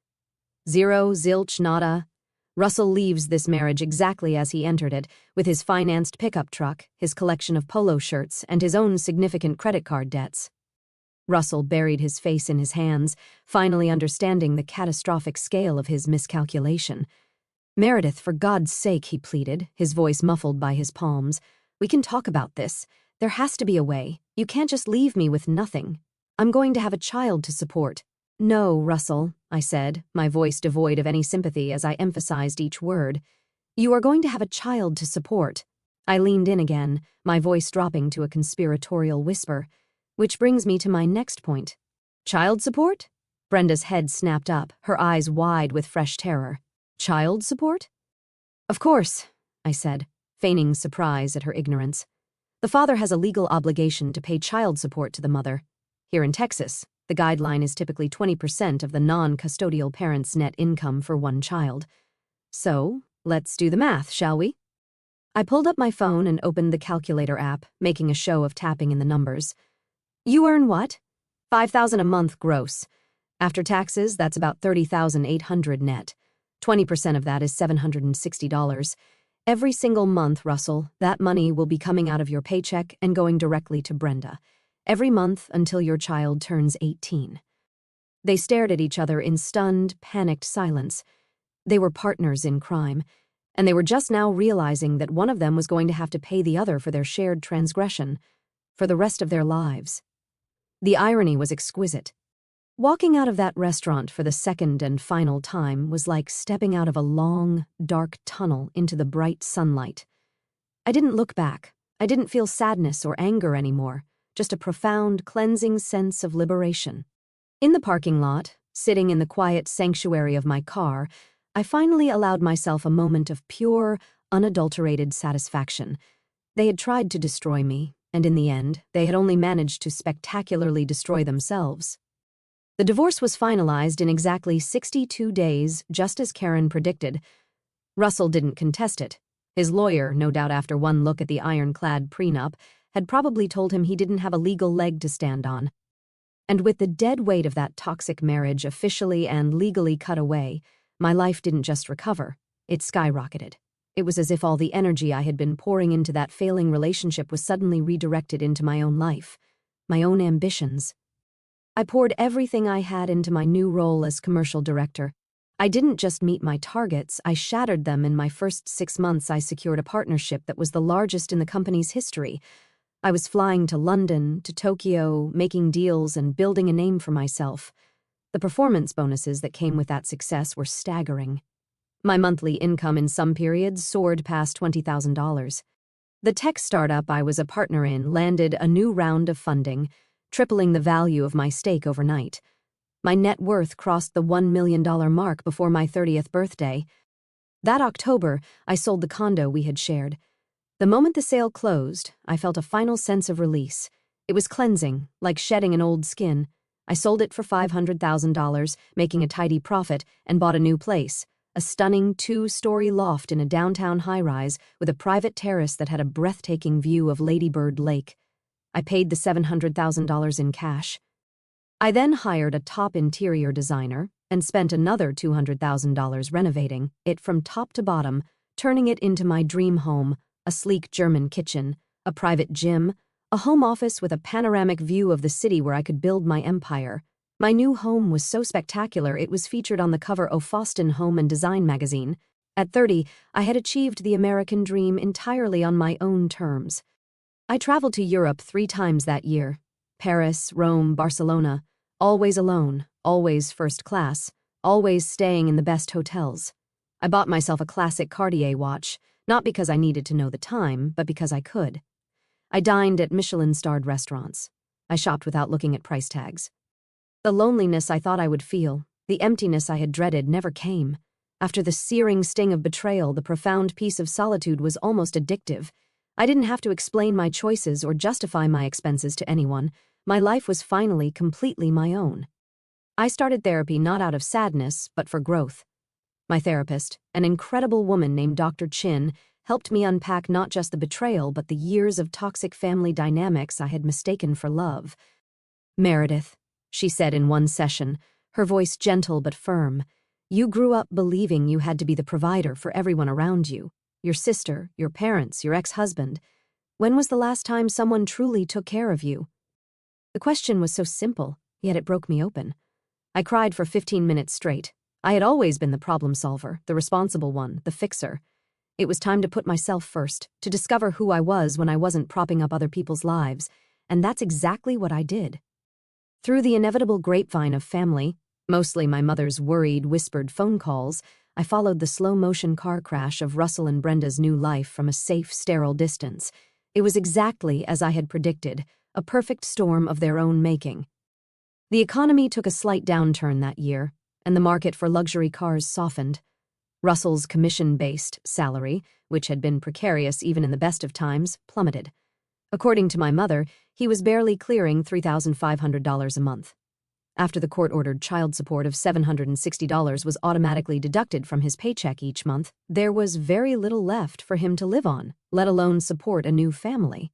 "Zero, zilch, nada. Russell leaves this marriage exactly as he entered it, with his financed pickup truck, his collection of polo shirts, and his own significant credit card debts." Russell buried his face in his hands, finally understanding the catastrophic scale of his miscalculation. "Meredith, for God's sake," he pleaded, his voice muffled by his palms. "We can talk about this. There has to be a way. You can't just leave me with nothing. I'm going to have a child to support." "No, Russell," I said, my voice devoid of any sympathy as I emphasized each word. "You are going to have a child to support." I leaned in again, my voice dropping to a conspiratorial whisper. "Which brings me to my next point." "Child support?" Brenda's head snapped up, her eyes wide with fresh terror. "Child support?" "Of course," I said, feigning surprise at her ignorance. "The father has a legal obligation to pay child support to the mother. Here in Texas, the guideline is typically 20% of the non-custodial parent's net income for one child. So, let's do the math, shall we?" I pulled up my phone and opened the calculator app, making a show of tapping in the numbers. "You earn what?" $5,000 a month gross. After taxes, that's about $30,800 net. 20% of that is $760. Every single month, Russell, that money will be coming out of your paycheck and going directly to Brenda. Every month until your child turns 18. They stared at each other in stunned, panicked silence. They were partners in crime, and they were just now realizing that one of them was going to have to pay the other for their shared transgression, for the rest of their lives. The irony was exquisite. Walking out of that restaurant for the second and final time was like stepping out of a long, dark tunnel into the bright sunlight. I didn't look back. I didn't feel sadness or anger anymore, just a profound, cleansing sense of liberation. In the parking lot, sitting in the quiet sanctuary of my car, I finally allowed myself a moment of pure, unadulterated satisfaction. They had tried to destroy me, and in the end, they had only managed to spectacularly destroy themselves. The divorce was finalized in exactly 62 days, just as Karen predicted. Russell didn't contest it. His lawyer, no doubt after one look at the ironclad prenup, had probably told him he didn't have a legal leg to stand on. And with the dead weight of that toxic marriage officially and legally cut away, my life didn't just recover, it skyrocketed. It was as if all the energy I had been pouring into that failing relationship was suddenly redirected into my own life, my own ambitions. I poured everything I had into my new role as commercial director. I didn't just meet my targets, I shattered them. In my first 6 months. I secured a partnership that was the largest in the company's history. I was flying to London, to Tokyo, making deals and building a name for myself. The performance bonuses that came with that success were staggering. My monthly income in some periods soared past $20,000. The tech startup I was a partner in landed a new round of funding, tripling the value of my stake overnight. My net worth crossed the $1 million mark before my 30th birthday. That October, I sold the condo we had shared. The moment the sale closed, I felt a final sense of release. It was cleansing, like shedding an old skin. I sold it for $500,000, making a tidy profit, and bought a new place, a stunning 2-story loft in a downtown high-rise with a private terrace that had a breathtaking view of Lady Bird Lake. I paid the $700,000 in cash. I then hired a top interior designer and spent another $200,000 renovating it from top to bottom, turning it into my dream home, a sleek German kitchen, a private gym, a home office with a panoramic view of the city where I could build my empire. My new home was so spectacular it was featured on the cover of Foston Home and Design magazine. At 30, I had achieved the American dream entirely on my own terms. I traveled to Europe 3 times that year. Paris, Rome, Barcelona, always alone, always first class, always staying in the best hotels. I bought myself a classic Cartier watch, not because I needed to know the time, but because I could. I dined at Michelin-starred restaurants. I shopped without looking at price tags. The loneliness I thought I would feel, the emptiness I had dreaded, never came. After the searing sting of betrayal, the profound peace of solitude was almost addictive. I didn't have to explain my choices or justify my expenses to anyone. My life was finally completely my own. I started therapy not out of sadness, but for growth. My therapist, an incredible woman named Dr. Chin, helped me unpack not just the betrayal but the years of toxic family dynamics I had mistaken for love. "Meredith," she said in one session, her voice gentle but firm, "you grew up believing you had to be the provider for everyone around you. Your sister, your parents, your ex-husband. When was the last time someone truly took care of you?" The question was so simple, yet it broke me open. I cried for 15 minutes straight. I had always been the problem solver, the responsible one, the fixer. It was time to put myself first, to discover who I was when I wasn't propping up other people's lives, and that's exactly what I did. Through the inevitable grapevine of family, mostly my mother's worried, whispered phone calls, I followed the slow-motion car crash of Russell and Brenda's new life from a safe, sterile distance. It was exactly as I had predicted, a perfect storm of their own making. The economy took a slight downturn that year, and the market for luxury cars softened. Russell's commission-based salary, which had been precarious even in the best of times, plummeted. According to my mother, he was barely clearing $3,500 a month. After the court-ordered child support of $760 was automatically deducted from his paycheck each month, there was very little left for him to live on, let alone support a new family.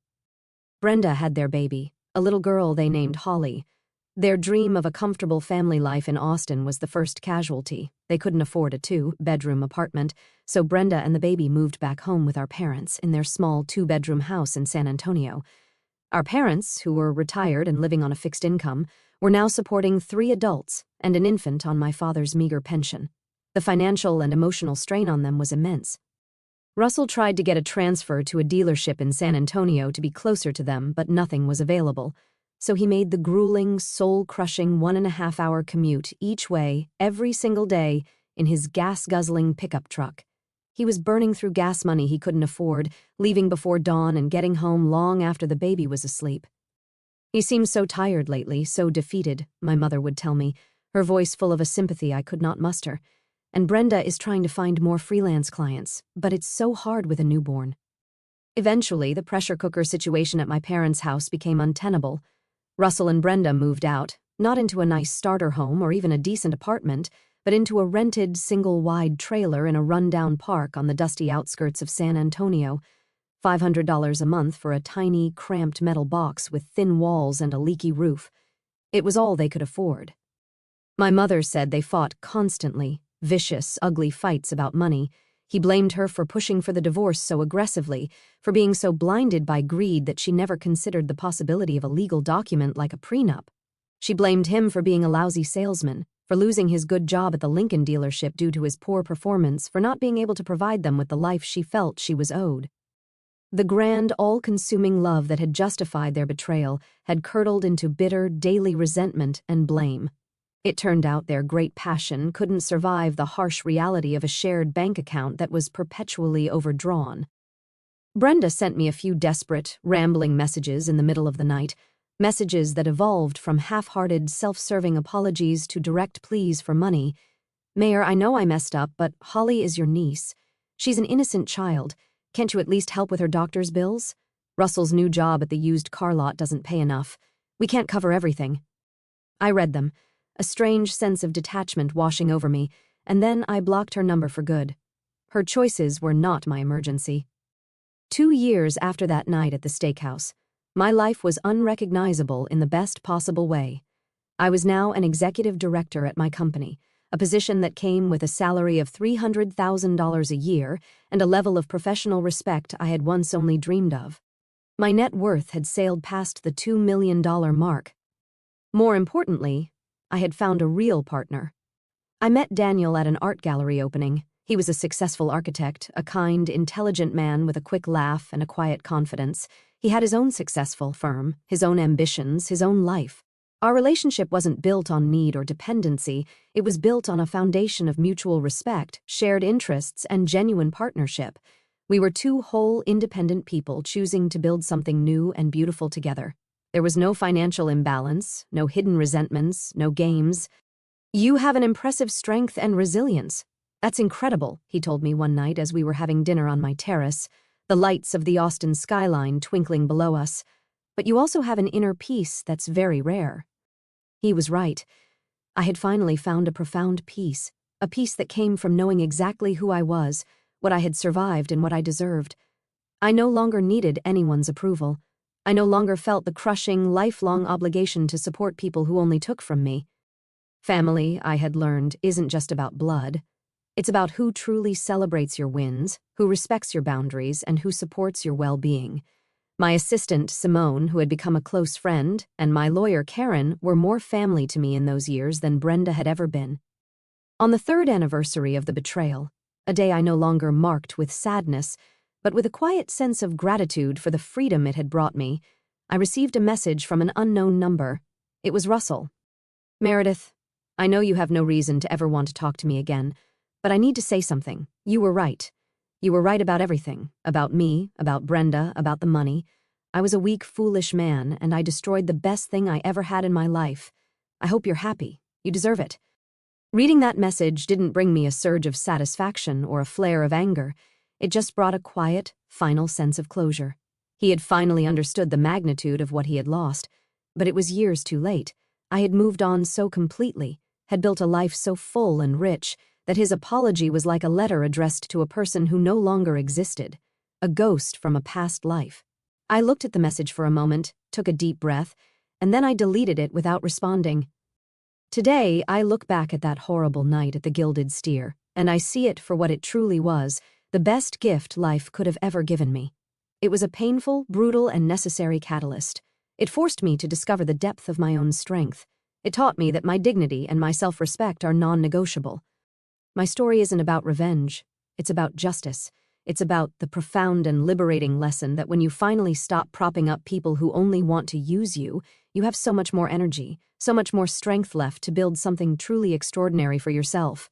Brenda had their baby, a little girl they named Holly. Their dream of a comfortable family life in Austin was the first casualty. They couldn't afford a 2-bedroom apartment, so Brenda and the baby moved back home with our parents in their small 2-bedroom house in San Antonio. Our parents, who were retired and living on a fixed income, were now supporting 3 adults and an infant on my father's meager pension. The financial and emotional strain on them was immense. Russell tried to get a transfer to a dealership in San Antonio to be closer to them, but nothing was available. So he made the grueling, soul-crushing 1.5-hour commute each way, every single day, in his gas-guzzling pickup truck. He was burning through gas money he couldn't afford, leaving before dawn and getting home long after the baby was asleep. "He seems so tired lately, so defeated," my mother would tell me, her voice full of a sympathy I could not muster. "And Brenda is trying to find more freelance clients, but it's so hard with a newborn." Eventually, the pressure cooker situation at my parents' house became untenable. Russell and Brenda moved out, not into a nice starter home or even a decent apartment, but into a rented, single-wide trailer in a run-down park on the dusty outskirts of San Antonio. $500 a month for a tiny, cramped metal box with thin walls and a leaky roof. It was all they could afford. My mother said they fought constantly, vicious, ugly fights about money. He blamed her for pushing for the divorce so aggressively, for being so blinded by greed that she never considered the possibility of a legal document like a prenup. She blamed him for being a lousy salesman, for losing his good job at the Lincoln dealership due to his poor performance, for not being able to provide them with the life she felt she was owed. The grand, all-consuming love that had justified their betrayal had curdled into bitter, daily resentment and blame. It turned out their great passion couldn't survive the harsh reality of a shared bank account that was perpetually overdrawn. Brenda sent me a few desperate, rambling messages in the middle of the night. Messages that evolved from half-hearted, self-serving apologies to direct pleas for money. "Mayor, I know I messed up, but Holly is your niece. She's an innocent child. Can't you at least help with her doctor's bills? Russell's new job at the used car lot doesn't pay enough. We can't cover everything." I read them, a strange sense of detachment washing over me, and then I blocked her number for good. Her choices were not my emergency. 2 years after that night at the steakhouse, my life was unrecognizable in the best possible way. I was now an executive director at my company, a position that came with a salary of $300,000 a year and a level of professional respect I had once only dreamed of. My net worth had sailed past the $2 million mark. More importantly, I had found a real partner. I met Daniel at an art gallery opening. He was a successful architect, a kind, intelligent man with a quick laugh and a quiet confidence. He had his own successful firm, his own ambitions, his own life. Our relationship wasn't built on need or dependency. It was built on a foundation of mutual respect, shared interests, and genuine partnership. We were two whole, independent people choosing to build something new and beautiful together. There was no financial imbalance, no hidden resentments, no games. "You have an impressive strength and resilience. That's incredible," he told me one night as we were having dinner on my terrace, the lights of the Austin skyline twinkling below us. "But you also have an inner peace that's very rare." He was right. I had finally found a profound peace, a peace that came from knowing exactly who I was, what I had survived and what I deserved. I no longer needed anyone's approval. I no longer felt the crushing, lifelong obligation to support people who only took from me. Family, I had learned, isn't just about blood. It's about who truly celebrates your wins, who respects your boundaries, and who supports your well-being. My assistant, Simone, who had become a close friend, and my lawyer, Karen, were more family to me in those years than Brenda had ever been. On the 3rd anniversary of the betrayal, a day I no longer marked with sadness, but with a quiet sense of gratitude for the freedom it had brought me, I received a message from an unknown number. It was Russell. "Meredith, I know you have no reason to ever want to talk to me again, but I need to say something. You were right. You were right about everything. About me, about Brenda, about the money. I was a weak, foolish man, and I destroyed the best thing I ever had in my life. I hope you're happy. You deserve it." Reading that message didn't bring me a surge of satisfaction or a flare of anger. It just brought a quiet, final sense of closure. He had finally understood the magnitude of what he had lost, but it was years too late. I had moved on so completely, had built a life so full and rich, that his apology was like a letter addressed to a person who no longer existed, a ghost from a past life. I looked at the message for a moment, took a deep breath, and then I deleted it without responding. Today, I look back at that horrible night at the Gilded Steer, and I see it for what it truly was, the best gift life could have ever given me. It was a painful, brutal, and necessary catalyst. It forced me to discover the depth of my own strength. It taught me that my dignity and my self-respect are non-negotiable. My story isn't about revenge. It's about justice. It's about the profound and liberating lesson that when you finally stop propping up people who only want to use you, you have so much more energy, so much more strength left to build something truly extraordinary for yourself.